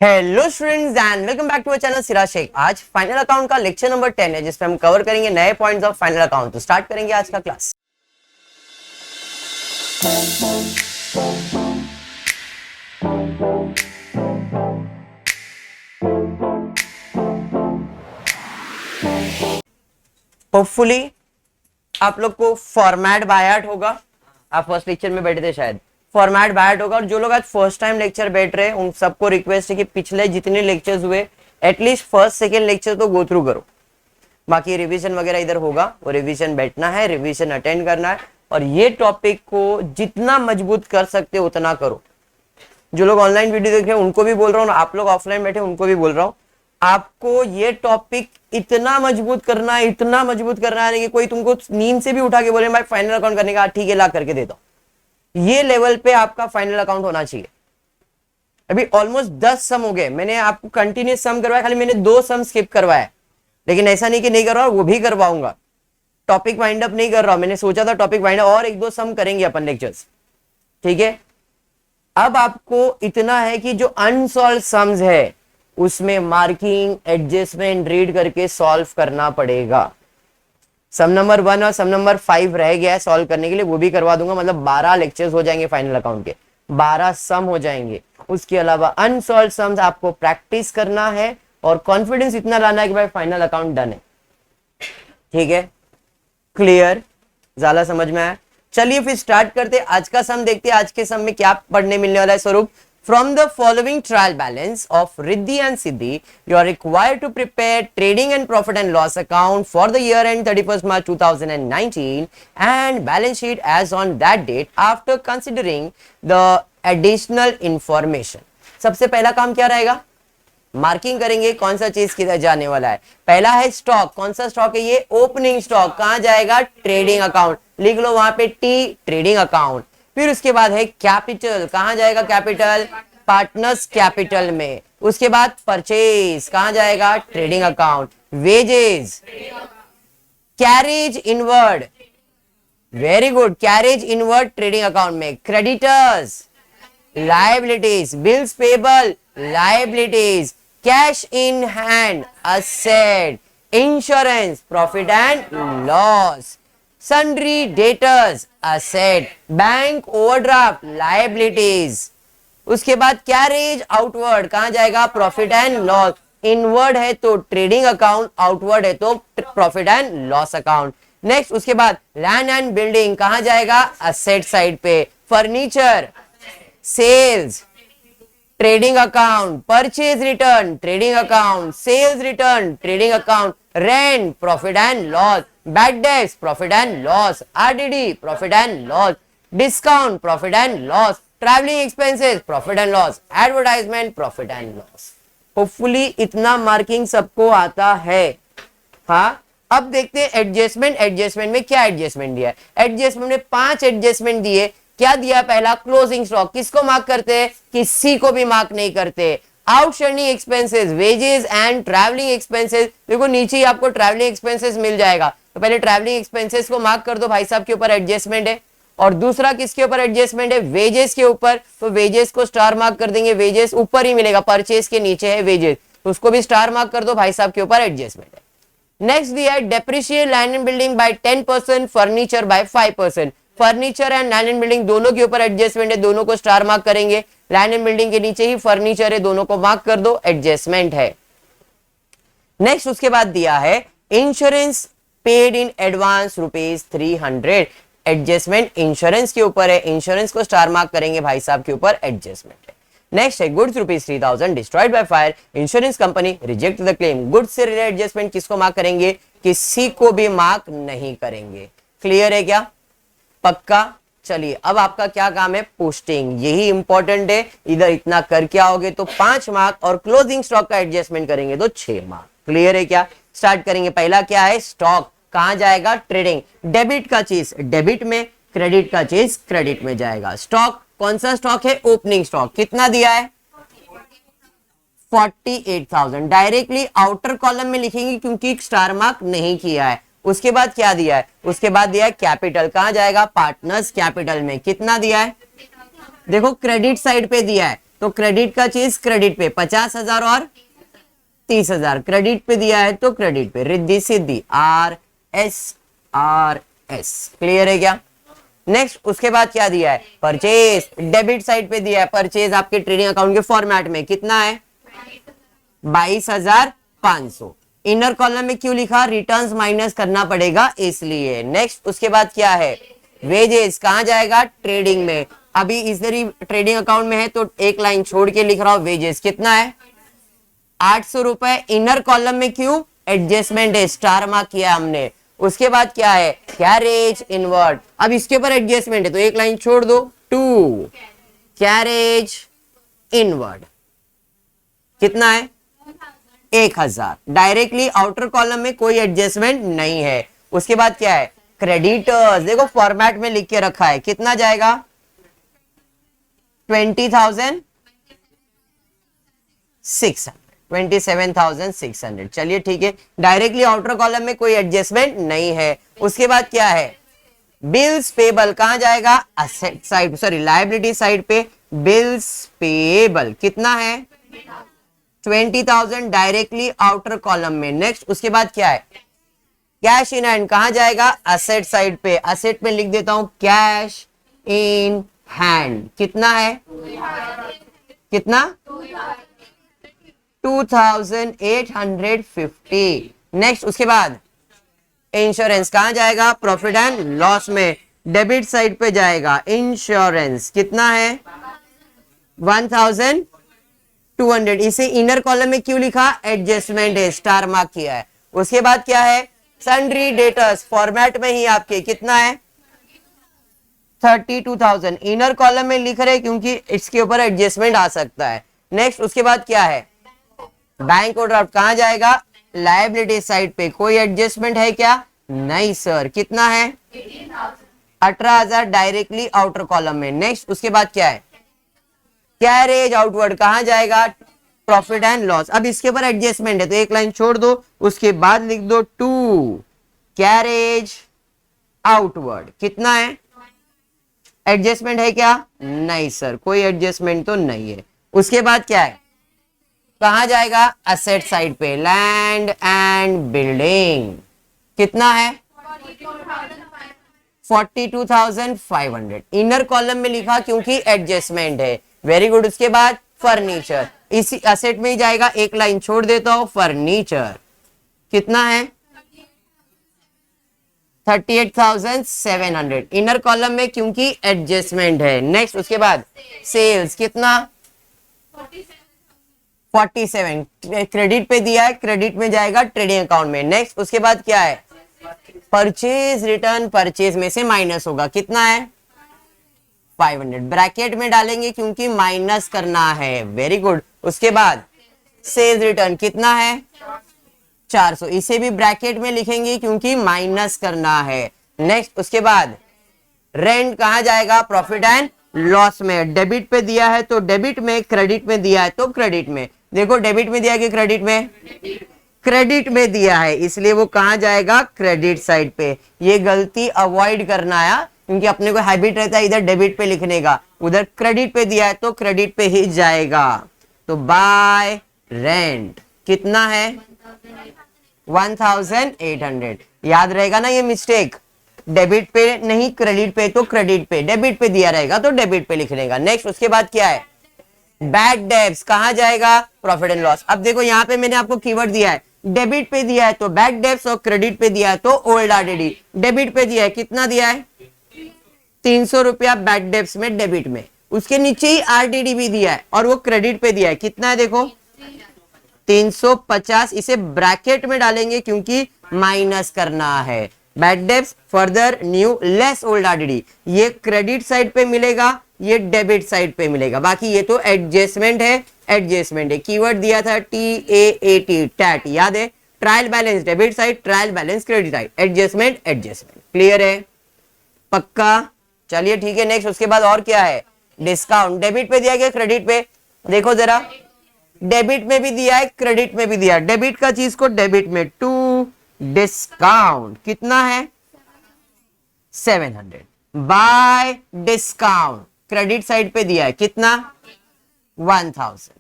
Hello students and welcome back to our channel Siraj Shaikh. आज final account का lecture number 10 है जिसमें हम कवर करेंगे नए पॉइंट्स ऑफ फाइनल अकाउंट। तो स्टार्ट करेंगे आज का क्लास। होपफुली आप लोग को फॉर्मेट बाय हार्ट होगा। आप फर्स्ट लेक्चर में बैठे थे शायद, फॉर्मेट बाय हार्ट होगा। और जो लोग आज फर्स्ट टाइम लेक्चर बैठ रहे हैं उन सबको रिक्वेस्ट है कि पिछले जितने लेक्चर्स हुए एटलीस्ट फर्स्ट सेकेंड लेक्चर तो गो थ्रू करो। बाकी रिवीजन वगैरह इधर होगा, वो रिवीजन बैठना है, रिवीजन अटेंड करना है और ये टॉपिक को जितना मजबूत कर सकते हो उतना करो। जो लोग ऑनलाइन वीडियो देख रहे हैं उनको भी बोल रहा हूँ, आप लोग ऑफलाइन बैठे उनको भी बोल रहा हूँ, आपको ये टॉपिक इतना मजबूत करना है, इतना मजबूत करना है कि कोई तुमको नींद से भी उठा के बोले भाई फाइनल अकाउंट करने का, ठीक है ला करके देता हूं। ये लेवल पे आपका फाइनल अकाउंट होना चाहिए। अभी ऑलमोस्ट 10 सम हो गए, मैंने आपको कंटिन्यूस सम करवाया, खाली मैंने 2 सम स्किप करवाया, लेकिन ऐसा नहीं कि नहीं करवा, वो भी करवाऊंगा। टॉपिक वाइंड अप नहीं कर रहा हूं, मैंने सोचा था टॉपिक वाइंड अप और 1-2 सम करेंगे अपन लेक्चर्स, ठीक है। अब आपको इतना है कि जो अनसॉल्व सम्स है उसमें मार्किंग, एडजस्टमेंट, रीड करके सॉल्व करना पड़ेगा। सम नंबर 1 और सम नंबर 5 रह गया है सॉल्व करने के लिए, वो भी करवा दूंगा। मतलब 12 लेक्चर्स हो जाएंगे फाइनल अकाउंट के, 12 सम हो जाएंगे। उसके अलावा अनसॉल्व सम्स आपको प्रैक्टिस करना है और कॉन्फिडेंस इतना लाना है कि भाई फाइनल अकाउंट डन है, ठीक है। क्लियर? ज्यादा समझ में आया? चलिए फिर स्टार्ट करते। आज का सम देखते हैं। आज के सम में क्या पढ़ने मिलने वाला है। स्वरूप, from the following trial balance of Riddhi and Siddhi, you are required to prepare trading and profit and loss account for the year end 31st March 2019 and balance sheet as on that date after considering the additional information. सबसे पहला काम क्या रहेगा? Marking करेंगे कौन सा चीज किधर जाने वाला है। पहला है स्टॉक। कौन सा स्टॉक है ये? Opening stock. कहां जाएगा? Trading account. लिख लो वहां पे टी, ट्रेडिंग अकाउंट। फिर उसके बाद है कैपिटल। कहां जाएगा कैपिटल? पार्टनर्स कैपिटल में। उसके बाद परचेज। कहां जाएगा? Trading account. Wages, carriage inward, very good, carriage inward trading account में। Creditors, liabilities, bills payable, liabilities, cash in hand, asset, insurance, profit and loss, sundry debtors, asset, bank overdraft, liabilities. उसके बाद carriage outward. कहां जाएगा? Profit and loss. Inward है तो trading account, outward है तो profit and loss account. Next उसके बाद लैंड एंड बिल्डिंग। कहां जाएगा? असेट साइड पे। Furniture, sales, trading account. Purchase return, trading account. Sales return, trading account. Rent, profit and loss. Bad debts, profit and loss. RDD, profit and loss. Discount, profit and loss. Travelling expenses, profit and loss. Advertisement, profit and loss. Hopefully इतना marking सबको आता है। हाँ, अब देखते हैं adjustment. Adjustment में क्या एडजस्टमेंट दिया है? एडजस्टमेंट में 5 एडजस्टमेंट दिए। क्या दिया? पहला क्लोजिंग स्टॉक। किसको मार्क करते हैं? किसी को भी मार्क नहीं करते। Outstanding expenses, wages and travelling expenses. देखो नीचे ही आपको ट्रैवलिंग एक्सपेंसेस मिल जाएगा, तो पहले ट्रैवलिंग एक्सपेंसेस को मार्क कर दो, भाई साहब के ऊपर एडजस्टमेंट है। और दूसरा किसके ऊपर एडजस्टमेंट है? वेजेस के ऊपर, तो वेजेस को स्टार मार्क कर देंगे। वेजेस ऊपर ही मिलेगा, परचेज के नीचे है वेजेस, तो उसको भी स्टार मार्क कर दो, भाई साहब के ऊपर एडजस्टमेंट है। नेक्स्ट दिया है depreciate land and building bye 10%, furniture bye 5%। Furniture and land and building दोनों के ऊपर एडजस्टमेंट है, दोनों को स्टार मार्क करेंगे। लैंड एंड बिल्डिंग के नीचे ही फर्नीचर है, दोनों को मार्क कर दो, एडजस्टमेंट है। नेक्स्ट उसके बाद दिया है insurance paid in advance ₹300। Adjustment insurance के ऊपर है, इंश्योरेंस को स्टार मार्क करेंगे, भाई साहब के ऊपर एडजस्टमेंट है। नेक्स्ट है goods ₹3,000 destroyed by fire, insurance company reject the claim. Goods से रिलेटेड एडजस्टमेंट किसको मार्क करेंगे? किसी को भी मार्क नहीं करेंगे। क्लियर है क्या? पक्का? चलिए अब आपका क्या काम है? पोस्टिंग। यही इंपॉर्टेंट है। इधर इतना करके आओगे तो 5 मार्क और क्लोजिंग स्टॉक का एडजस्टमेंट करेंगे तो 6 मार्क। क्लियर है क्या? स्टार्ट करेंगे। पहला क्या है? स्टॉक। कहां जाएगा? ट्रेडिंग। डेबिट का चीज डेबिट में, क्रेडिट का चीज क्रेडिट में जाएगा। स्टॉक कौन सा स्टॉक है? Opening stock. कितना दिया है? 48,000। डायरेक्टली आउटर कॉलम में लिखेंगे क्योंकि स्टार मार्क नहीं किया है। उसके बाद क्या दिया है? उसके बाद दिया है कैपिटल। कहां जाएगा? पार्टनर्स कैपिटल में। कितना दिया है? देखो क्रेडिट साइड पे दिया है, तो क्रेडिट का चीज क्रेडिट पे 50,000 और 30,000 क्रेडिट पे दिया है तो क्रेडिट पे, रिद्धि सिद्धि, RS। क्लियर है क्या? नेक्स्ट उसके बाद क्या दिया है? परचेज, डेबिट साइड पे दिया है परचेज आपके ट्रेडिंग अकाउंट के फॉर्मेट में कितना है? 22,500। इनर कॉलम में क्यों लिखा? रिटर्न्स माइनस करना पड़ेगा इसलिए। नेक्स्ट उसके बाद क्या है? वेजेस कहां जाएगा? ट्रेडिंग में। अभी इधर ही ट्रेडिंग अकाउंट में है तो एक लाइन छोड़ के लिख रहा हूं, वेजेस कितना है? 800 रुपए। इनर कॉलम में क्यों? एडजस्टमेंट है, स्टार मार्क किया हमने। उसके बाद क्या है? Carriage inward. अब इसके ऊपर एडजस्टमेंट है तो एक लाइन छोड़ दो, 2 कैरेज इनवर्ड कितना है? 1000। डायरेक्टली आउटर कॉलम में कोई एडजस्टमेंट नहीं है। उसके बाद क्या है? क्रेडिटर्स, देखो फॉर्मेट में लिख के रखा है कितना जाएगा? 20,600, 27,600। चलिए ठीक है, डायरेक्टली आउटर कॉलम में कोई एडजस्टमेंट नहीं है। उसके बाद क्या है? बिल्स पेबल कहां जाएगा? Asset side, sorry liability side पे। बिल्स पेबल कितना है? 20,000 डायरेक्टली आउटर कॉलम में। नेक्स्ट उसके बाद क्या है? कैश इन हैंड कहां जाएगा? असेट साइड पे। असेट में लिख देता हूं कैश इन हैंड कितना है? कितना? 2,850। नेक्स्ट उसके बाद इंश्योरेंस कहां जाएगा? प्रॉफिट एंड लॉस में। डेबिट साइड पे जाएगा। इंश्योरेंस कितना है? 1,200। इसे इनर कॉलम में क्यों लिखा? एडजस्टमेंट है, स्टार मार्क किया है। उसके बाद क्या है? सन्ड्री डेटर्स फॉर्मेट में ही आपके कितना है? 32,000। इनर कॉलम में लिख रहे क्योंकि इसके ऊपर एडजस्टमेंट आ सकता है। नेक्स्ट उसके बाद क्या है? बैंक ओवरड्राफ्ट कहां जाएगा? लायबिलिटी साइड पे। कोई एडजस्टमेंट है क्या? नहीं सर। कितना है? 18,000 डायरेक्टली आउटर कॉलम में। नेक्स्ट उसके बाद क्या है? कैरेज आउटवर्ड कहां जाएगा? Profit and loss. अब इसके ऊपर एडजस्टमेंट है तो एक लाइन छोड़ दो, उसके बाद लिख दो 2 कैरेज आउटवर्ड कितना है? एडजस्टमेंट है क्या? नहीं सर, कोई एडजस्टमेंट तो नहीं है। उसके बाद क्या है? कहां जाएगा? असेट साइड पे। लैंड एंड बिल्डिंग कितना है? 42,500। इनर कॉलम में लिखा क्योंकि एडजस्टमेंट है। Very good. उसके बाद फर्नीचर इसी असेट में ही जाएगा, एक लाइन छोड़ देता हूं। फर्नीचर कितना है? 38,700। इनर कॉलम में क्योंकि एडजस्टमेंट है। नेक्स्ट उसके बाद सेल्स कितना? 47। क्रेडिट पे दिया है, क्रेडिट में जाएगा ट्रेडिंग अकाउंट में। नेक्स्ट उसके बाद क्या है? परचेज रिटर्न, परचेज में से माइनस होगा कितना है? 500। ब्रैकेट में डालेंगे क्योंकि माइनस करना है। Very good. उसके बाद सेल्स रिटर्न कितना है? 400। इसे भी ब्रैकेट में लिखेंगे क्योंकि माइनस करना है। नेक्स्ट उसके बाद रेंट कहां जाएगा? प्रॉफिट एंड लॉस में। डेबिट पे दिया है तो डेबिट में, क्रेडिट में दिया है तो क्रेडिट में। देखो डेबिट में दिया है कि क्रेडिट में? क्रेडिट में दिया है, इसलिए वो कहां जाएगा? क्रेडिट साइड पे। ये गलती अवॉइड करना है क्योंकि अपने को हैबिट रहता है इधर डेबिट पे लिखने का, उधर क्रेडिट पे दिया है तो क्रेडिट पे ही जाएगा। तो बाय रेंट कितना है? 1,800। याद रहेगा ना ये मिस्टेक? डेबिट पे नहीं क्रेडिट पे तो क्रेडिट पे, डेबिट पे दिया रहेगा तो डेबिट पे लिखने का। नेक्स्ट उसके बाद क्या है? बैड डेब्ट्स कहां जाएगा? Profit and loss. अब देखो यहां पे मैंने आपको कीवर्ड दिया है, डेबिट पे दिया है तो बैड डेब्ट्स और क्रेडिट पे दिया है तो ओल्ड आरडीडी। डेबिट पे दिया है, कितना दिया है? 300 रुपया बैड डेब्ट्स में, डेबिट में। उसके नीचे ही आरडीडी भी दिया है और वो क्रेडिट पे दिया है, कितना है? देखो 350। इसे ब्रैकेट में डालेंगे क्योंकि माइनस करना है। Bad debts further new less old RDD, ये क्रेडिट साइड पे मिलेगा, ये डेबिट साइड पे मिलेगा। बाकी ये तो एडजस्टमेंट है, एडजस्टमेंट है। कीवर्ड दिया था TAAT, टैट, याद है? Trial balance debit side, trial balance credit side, adjustment adjustment. Clear है? पक्का? चलिए ठीक है। नेक्स्ट उसके बाद और क्या है? डिस्काउंट। डेबिट पे दिया गया, क्रेडिट पे? देखो जरा, डेबिट में भी दिया है, क्रेडिट में भी दिया। डेबिट का चीज को डेबिट में, टू डिस्काउंट कितना है? 700। बाय डिस्काउंट क्रेडिट साइड पे दिया है, कितना? 1000।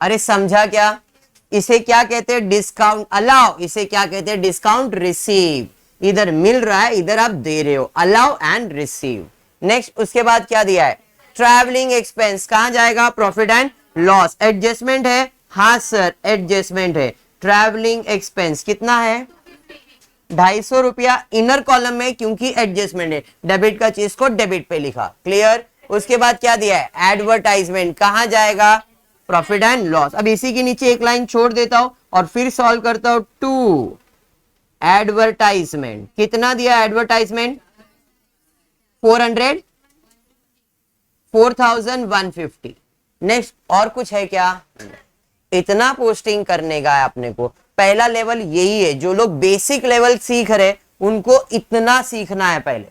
अरे समझा क्या? इसे क्या कहते हैं? Discount allow. इसे क्या कहते हैं? Discount receive. इधर मिल रहा है, इधर आप दे रहे हो। Allow and receive. नेक्स्ट उसके बाद क्या दिया है? ट्रैवलिंग एक्सपेंस कहां जाएगा? Profit and loss. एडजस्टमेंट है? हाँ सर एडजस्टमेंट है। ट्रैवलिंग एक्सपेंस कितना है? 250 रुपया इनर कॉलम में, क्योंकि एडजस्टमेंट है। डेबिट का चीज को डेबिट पे लिखा। क्लियर? उसके बाद क्या दिया है? एडवर्टाइजमेंट कहां जाएगा? Profit and loss. अब इसी के नीचे एक लाइन छोड़ देता हूं और फिर सॉल्व करता हूं। टू एडवर्टाइजमेंट कितना दिया? एडवर्टाइजमेंट 400, 4150। नेक्स्ट और कुछ है क्या? इतना पोस्टिंग करने का है अपने को। पहला लेवल यही है, जो लोग बेसिक लेवल सीख रहे उनको इतना सीखना है। पहले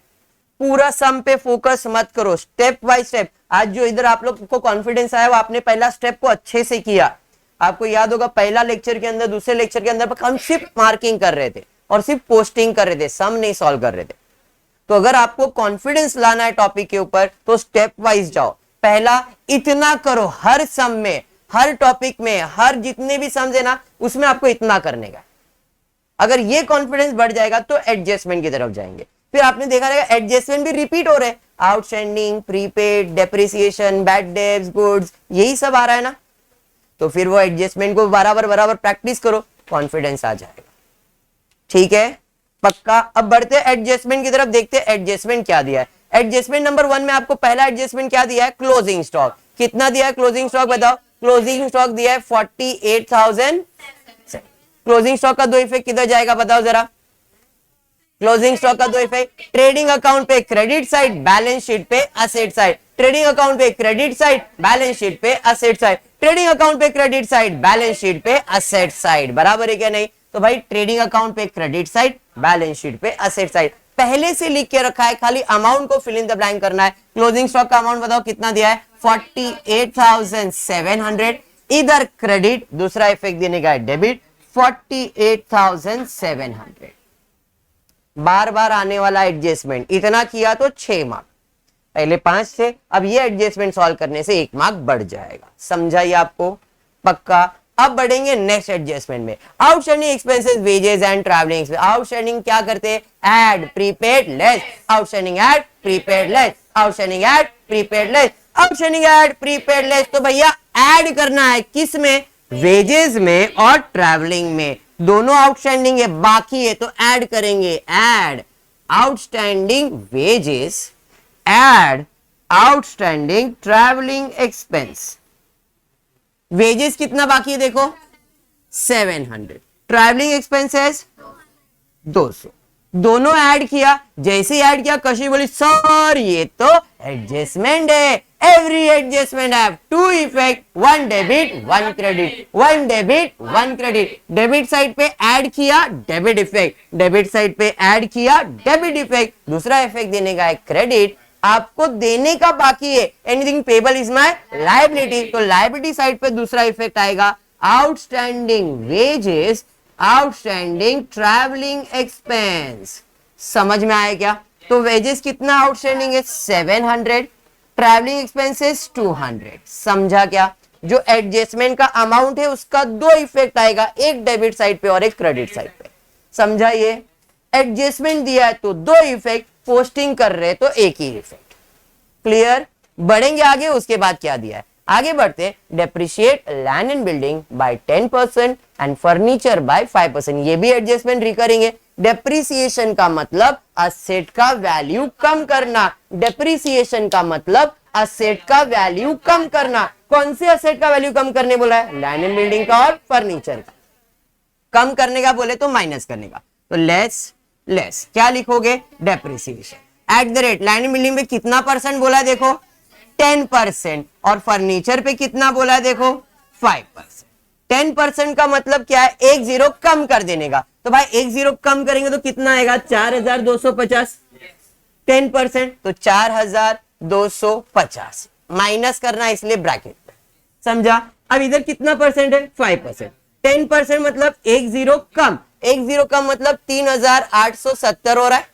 पूरा सम पे फोकस मत करो, स्टेप बाय स्टेप। आज जो इधर आप लोग को कॉन्फिडेंस आया वो आपने पहला स्टेप को अच्छे से किया। आपको याद होगा पहला लेक्चर के अंदर, दूसरे लेक्चर के अंदर हम सिर्फ मार्किंग कर रहे थे और सिर्फ पोस्टिंग कर रहे थे, सम नहीं सॉल्व कर रहे थे। तो अगर आपको कॉन्फिडेंस लाना है टॉपिक के ऊपर तो स्टेप वाइज जाओ। पहला इतना करो, हर सम में, हर टॉपिक में, हर जितने भी समझे ना उसमें आपको इतना करने का। अगर ये कॉन्फिडेंस बढ़ जाएगा तो एडजस्टमेंट की तरफ जाएंगे। फिर आपने देखा रहेगा एडजस्टमेंट भी रिपीट हो रहे हैं। Outstanding, prepaid, depreciation, bad debts, goods, यही सब आ रहा है ना। तो फिर वो एडजस्टमेंट को बराबर बराबर प्रैक्टिस करो, कॉन्फिडेंस आ जाएगा। ठीक है, पक्का। अब बढ़ते एडजस्टमेंट की तरफ, देखते हैं एडजस्टमेंट क्या दिया है। एडजस्टमेंट नंबर 1 में आपको पहला एडजस्टमेंट क्या दिया है? Closing stock. कितना दिया है क्लोजिंग स्टॉक? बताओ। क्लोजिंग स्टॉक दिया है 48,000। क्लोजिंग स्टॉक का दो इफेक्ट किधर जाएगा बताओ जरा। क्लोजिंग स्टॉक का दो इफेक्ट, ट्रेडिंग अकाउंट पे क्रेडिट साइड, बैलेंस शीट पे असेट साइड। ट्रेडिंग अकाउंट पे क्रेडिट साइड, बैलेंस शीट पे असेट साइड। ट्रेडिंग अकाउंट पे क्रेडिट साइड, बैलेंस शीट पे असेट साइड। बराबर है क्या? नहीं तो भाई ट्रेडिंग अकाउंट पे क्रेडिट साइड, बैलेंस शीट पे असेट साइड पहले से लिख के रखा है, खाली अमाउंट को फिल इन द ब्लैंक करना है। क्लोजिंग स्टॉक का अमाउंट बताओ कितना दिया है? 48,700। इधर क्रेडिट, दूसरा इफेक्ट देने का है डेबिट, 48,700। बार बार आने वाला एडजस्टमेंट, इतना किया तो 6 मार्क, पहले 5 थे, अब ये एडजस्टमेंट सॉल्व करने से 1 मार्क बढ़ जाएगा। समझाइए आपको? पक्का। अब बढ़ेंगे नेक्स्ट एडजस्टमेंट में, outstanding expenses, wages and travelling expense. Outstanding क्या करते हैं? Add prepaid less, outstanding add prepaid less, outstanding add prepaid less, outstanding add prepaid less. तो भैया ऐड करना है किस में? वेजेस में और ट्रैवलिंग में। दोनों आउटस्टैंडिंग है, बाकी है तो ऐड करेंगे। Add outstanding wages, add outstanding travelling expense. Wages कितना बाकी है देखो? 700। Travelling expenses 200। दोनों ऐड किया, जैसे ऐड किया कशी बोली सर ये तो एडजस्टमेंट है। Every adjustment have 2 effect, 1 debit 1 credit, 1 debit 1 credit. Debit side पे ऐड किया डेबिट इफेक्ट, डेबिट साइड पे ऐड किया डेबिट इफेक्ट, दूसरा इफेक्ट देने का है क्रेडिट, आपको देने का बाकी है। Anything payable is my liability, तो लायबिलिटी साइड पे दूसरा इफेक्ट आएगा outstanding wages, outstanding travelling expense. समझ में आया क्या? तो वेजेस कितना आउटस्टैंडिंग है? 700, ट्रैवलिंग एक्सपेंसेस 200। समझा क्या? जो एडजस्टमेंट का अमाउंट है उसका 2 इफेक्ट आएगा, एक डेबिट साइड पे और एक क्रेडिट साइड पे। समझा? ये एडजस्टमेंट दिया है तो 2 इफेक्ट, पोस्टिंग कर रहे तो एक ही इफेक्ट। क्लियर? बढ़ेंगे आगे, उसके बाद क्या दिया है? आगे बढ़ते, depreciate land and building bye 10% and furniture bye 5%। ये भी एडजस्टमेंट रिकरिंग है। डेप्रिसिएशन का मतलब असेट का वैल्यू कम करना। डेप्रिसिएशन का मतलब असेट का वैल्यू कम करना। कौन से असेट का वैल्यू कम करने बोला है? लैंड एंड बिल्डिंग का और फर्नीचर का। कम करने का बोले तो माइनस करने का, तो लेस लेस क्या लिखोगे? Depreciation. At the rate land and building पे कितना परसेंट बोला है देखो? 10%। और फर्नीचर पे कितना बोला है देखो? 5%। 10% का मतलब क्या है? एक जीरो कम कर देने का। तो भाई एक जीरो कम करेंगे तो कितना आएगा? 4250। 10% तो 4250 माइनस करना, इसलिए ब्रैकेट में। समझा? अब इधर कितना परसेंट है? 5%। 10% मतलब एक जीरो कम, एक जीरो कम मतलब 3870 हो रहा है।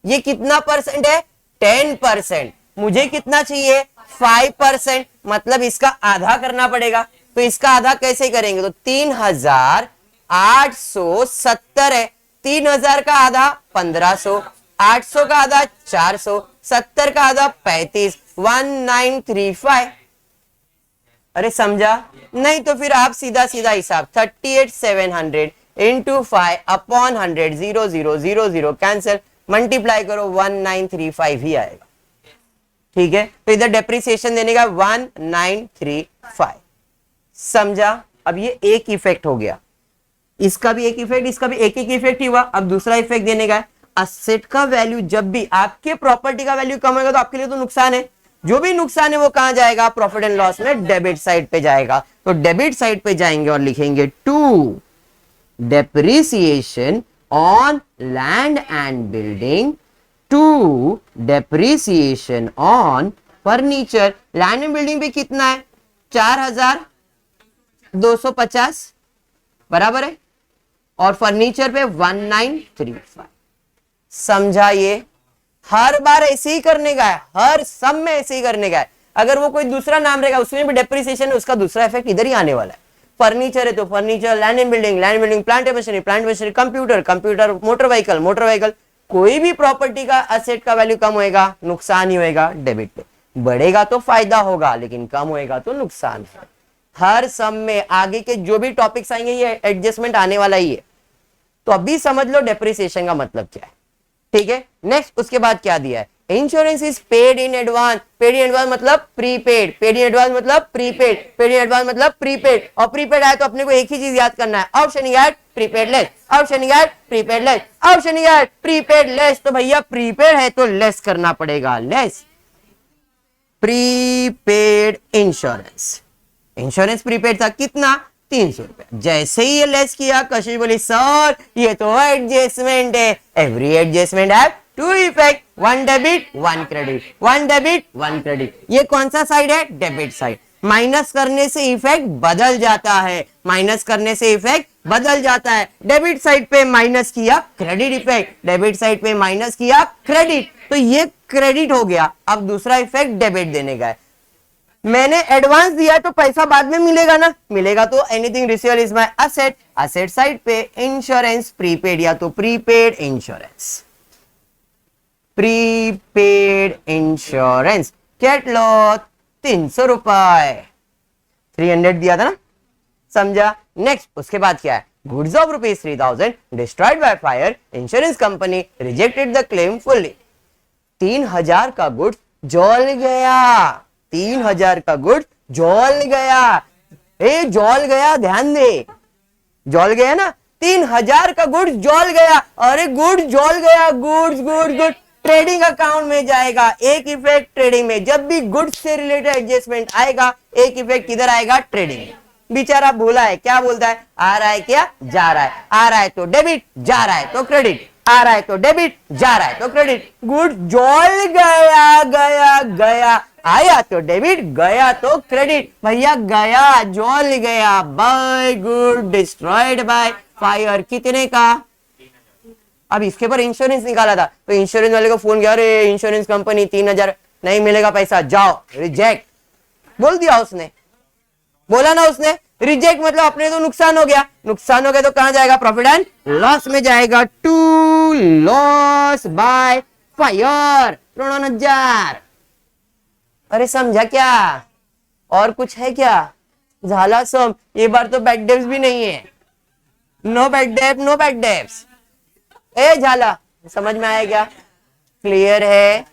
ये कितना परसेंट है? 10%। मुझे कितना चाहिए 5%, मतलब इसका आधा करना पड़ेगा। तो इसका आधा कैसे करेंगे, तो 3870 है, 3000 का आधा 1500, 800 का आधा 400, 70 का आधा 35, 1935। अरे समझा नहीं तो फिर आप सीधा सीधा हिसाब 38700 इंटू 5 अपॉन 100, 0000 कैंसिल, मल्टीप्लाई करो 1935 ही आएगा। ठीक है, तो इधर डेप्रिसिएशन देने का 1935। समझा। अब ये एक इफेक्ट हो गया, इसका भी एक इफेक्ट, इसका भी एक एक इफेक्ट ही हुआ। अब दूसरा इफेक्ट देने का है, असेट का वैल्यू जब भी आपके प्रॉपर्टी का वैल्यू कम होगा तो आपके लिए तो नुकसान है। जो भी नुकसान है वो कहां जाएगा, प्रॉफिट एंड लॉस में डेबिट साइड पे जाएगा। तो डेबिट साइड पे जाएंगे और लिखेंगे to depreciation on land and building, to depreciation on furniture. Land and building पे कितना है 4250 बराबर है, और फर्नीचर पे 1935। समझा। ये हर बार ऐसे ही करने का है, हर सब में ऐसे ही करने का है। अगर वो कोई दूसरा नाम रहेगा उसमें भी डेप्रिसिएशन है, उसका दूसरा इफेक्ट इधर ही आने वाला है। फर्नीचर है तो furniture, land and building, plant and machinery, computer, motor vehicle, कोई भी प्रॉपर्टी का असेट का वैल्यू कम होएगा नुकसान ही होएगा डेबिट पे, बढ़ेगा तो फायदा होगा, लेकिन कम होएगा तो नुकसान है। हर सम में आगे के जो भी टॉपिक्स आएंगे ये एडजस्टमेंट आने वाला ही है। तो अभी समझ लो डेप्रिसिएशन का मतलब क्या है। ठीक है, नेक्स्ट उसके बाद क्या दिया है, insurance is paid in advance. Paid in advance मतलब प्रीपेड, पेड इन एडवांस मतलब प्रीपेड, पेड इन एडवांस मतलब प्रीपेड। और प्रीपेड आए तो अपने को एक ही चीज याद करना है, ऑप्शन याद प्रीपेड लेस, ऑप्शन याद प्रीपेड लेस, ऑप्शन याद प्रीपेड लेस। तो भैया प्रीपेड है तो लेस करना पड़ेगा, less prepaid insurance. Insurance prepaid था कितना 300 रुपए। जैसे ही ये लेस किया कशिश बोली सर ये तो एडजस्टमेंट है, every adjustment have two effect, one debit one credit, one debit one credit. ये कौन सा साइड है, डेबिट साइड। माइनस करने से इफेक्ट बदल जाता है, माइनस करने से इफेक्ट बदल जाता है। डेबिट साइड पे माइनस किया क्रेडिट इफेक्ट, डेबिट साइड पे माइनस किया क्रेडिट, तो ये क्रेडिट हो गया। अब दूसरा इफेक्ट डेबिट देने का है, मैंने एडवांस दिया तो पैसा बाद में मिलेगा ना, मिलेगा तो anything receivable is my asset. Asset side पे इंश्योरेंस प्रीपेड या तो प्रीपेड इंश्योरेंस, प्रीपेड इंश्योरेंस कितना 300 रुपए, 300 दिया था ना, समझा। नेक्स्ट उसके बाद क्या है, goods of ₹3000 destroyed by fire, insurance company rejected the claim fully. 3000 का गुड्स जल गया, 3000 का गुड्स जल गया। ए जल गया, ध्यान दे, जल गया ना, 3000 का गुड्स जल गया। अरे गुड्स जल गया, गुड्स ट्रेडिंग अकाउंट में जाएगा। एक इफेक्ट ट्रेडिंग में, जब भी गुड्स से रिलेटेड एडजस्टमेंट आएगा एक इफेक्ट किधर आएगा, ट्रेडिंग में। बेचारा भूला है, क्या बोलता है, आ रहा है क्या, जा रहा है, आ रहा है तो डेबिट, जा रहा है तो क्रेडिट, आ रहा है तो डेबिट, जा रहा है तो क्रेडिट। गुड जल गया, गया गया, आया तो डेबिट, गया तो क्रेडिट। भैया गया, जल गया, by good destroyed by fire, कितने का। अब इसके पर इंश्योरेंस निकाला था तो इंश्योरेंस वाले को फोन किया, अरे इंश्योरेंस कंपनी 3000 नहीं मिलेगा पैसा, जाओ रिजेक्ट बोल दिया उसने, बोला ना उसने, रिजेक्ट मतलब अपने तो नुकसान हो गया, नुकसान हो गया तो कहां जाएगा, प्रॉफिट एंड लॉस में जाएगा, टू लॉस बाय फायर 3000। अरे समझा क्या, और कुछ है क्या, झाला सब। ये बार तो बैड डेब्स भी नहीं है, no bad debt, no bad debts. ए झाला समझ में आया क्या, क्लियर है,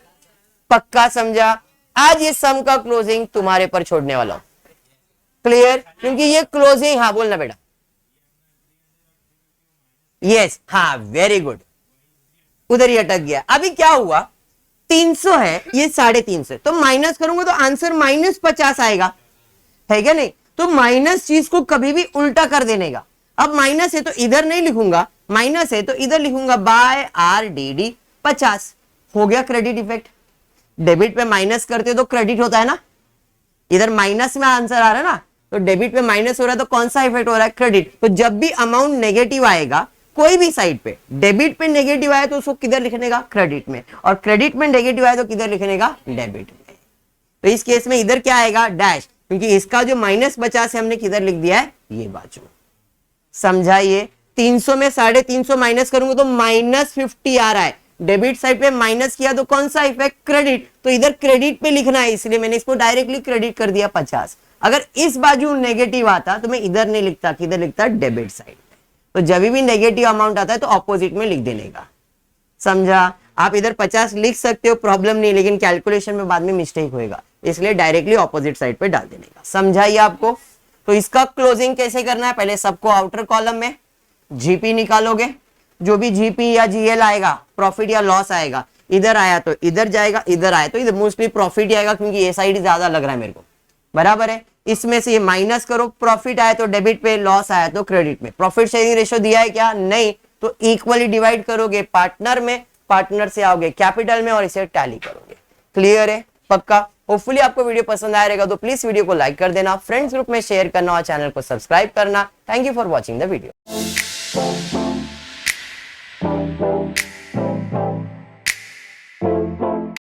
पक्का समझा। आज ये सम का क्लोजिंग तुम्हारे पर छोड़ने वाला हूं, क्लियर, क्योंकि ये क्लोजिंग, हाँ बोलना बेटा, यस हाँ वेरी गुड, उधर ही अटक गया। अभी क्या हुआ, 300 है, ये 350, तो माइनस करूंगा तो आंसर -50 आएगा, है क्या नहीं। तो माइनस चीज को कभी भी उल्टा कर देने का। अब माइनस है तो इधर नहीं लिखूंगा, माइनस है तो इधर लिखूंगा बाय RDD 50, हो गया क्रेडिट इफेक्ट। डेबिट पे माइनस करते तो क्रेडिट होता है ना, इधर माइनस में आंसर आ रहा है ना, तो डेबिट पे माइनस हो रहा है तो कौन सा इफेक्ट हो रहा है, क्रेडिट। तो जब भी अमाउंट नेगेटिव आएगा कोई भी साइड पे डेबिट पे नेगेटिव आया तो उसको किधर लिखने का, क्रेडिट में, और क्रेडिट में नेगेटिव आया तो किधर लिखने का, डेबिट में। तो इस केस में इधर क्या आएगा, डैश, क्योंकि इसका जो -50 है हमने किधर लिख दिया है, ये बाजू। समझाइए, 300 में 350 माइनस करूंगा तो -50 आ रहा है, डेबिट साइड पे माइनस किया तो कौन सा इफेक्ट, क्रेडिट, तो इधर क्रेडिट पे लिखना है, इसलिए मैंने इसको डायरेक्टली क्रेडिट कर दिया 50। अगर इस बाजू नेगेटिव आता तो मैं इधर नहीं लिखता, किधर लिखता, डेबिट साइड पे। तो जब भी नेगेटिव अमाउंट आता है तो ऑपोजिट में लिख देने का। समझा, आप इधर 50 लिख सकते हो, प्रॉब्लम नहीं, लेकिन कैलकुलेशन में बाद में मिस्टेक होएगा, इसलिए डायरेक्टली ऑपोजिट साइड पे डाल देने का। समझाइए आपको। तो इसका क्लोजिंग कैसे करना है, पहले सबको आउटर कॉलम में जीपी निकालोगे, जो भी जीपी या जीएल आएगा, प्रॉफिट या लॉस आएगा, इधर आया तो इधर जाएगा, इधर आया तो इधर, मोस्टली प्रॉफिट ही आएगा क्योंकि ये साइड ज्यादा लग रहा है मेरे को, बराबर है। इसमें से ये माइनस करो, प्रॉफिट आया तो डेबिट पे, लॉस आया तो क्रेडिट में। प्रॉफिट शेयरिंग रेशियो दिया है क्या, नहीं, तो इक्वली डिवाइड करोगे पार्टनर में, पार्टनर से आओगे कैपिटल में और इसे टैली करोगे। क्लियर है, पक्का। होपफुली आपको वीडियो पसंद आया रहेगा तो प्लीज वीडियो को लाइक कर देना, फ्रेंड्स ग्रुप में शेयर करना और चैनल को सब्सक्राइब करना। Thank you for watching the video.